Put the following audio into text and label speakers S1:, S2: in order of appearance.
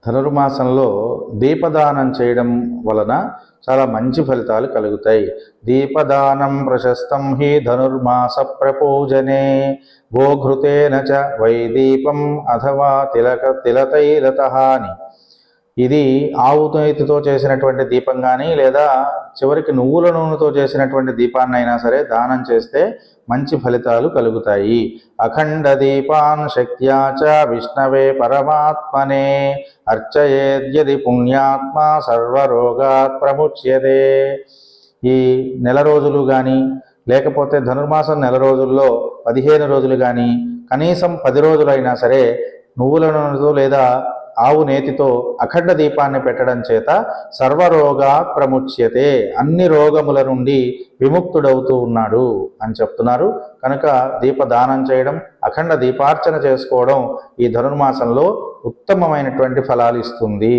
S1: ధనుర్మాసంలో దీపదానం చేయడం వలన చాలా మంచి ఫలితాలు కలుగుతాయి. దీపదానం ప్రశస్తం హి ధనుర్మాస ప్రపూజనే గోఘృతేన చ వైదీపం అథవా తిలతైరతః అని. ఇది ఆవు నేతితో చేసినటువంటి దీపం కానీ లేదా చివరికి నువ్వుల నూనెతో చేసినటువంటి దీపాన్నైనా సరే దానం చేస్తే మంచి ఫలితాలు కలుగుతాయి. అఖండ దీపాన్ శక్త్యా చ విష్ణవే పరమాత్మనే అర్చయేద్యది పుణ్యాత్మ సర్వరోగాత్ ప్రముచ్యతే. ఈ నెల రోజులు కానీ లేకపోతే ధనుర్మాసం నెల రోజుల్లో 15 రోజులు కానీ కనీసం 10 రోజులైనా సరే నువ్వుల నూనెతో లేదా ఆవు నేతితో అఖండ దీపాన్ని పెట్టడం చేత సర్వరోగాత్ ప్రముచ్యతే, అన్ని రోగముల నుండి విముక్తుడవుతూ ఉన్నాడు అని చెప్తున్నారు. కనుక దీపదానం చేయడం, అఖండ దీపార్చన చేసుకోవడం ఈ ధనుర్మాసంలో ఉత్తమమైనటువంటి ఫలాలు ఇస్తుంది.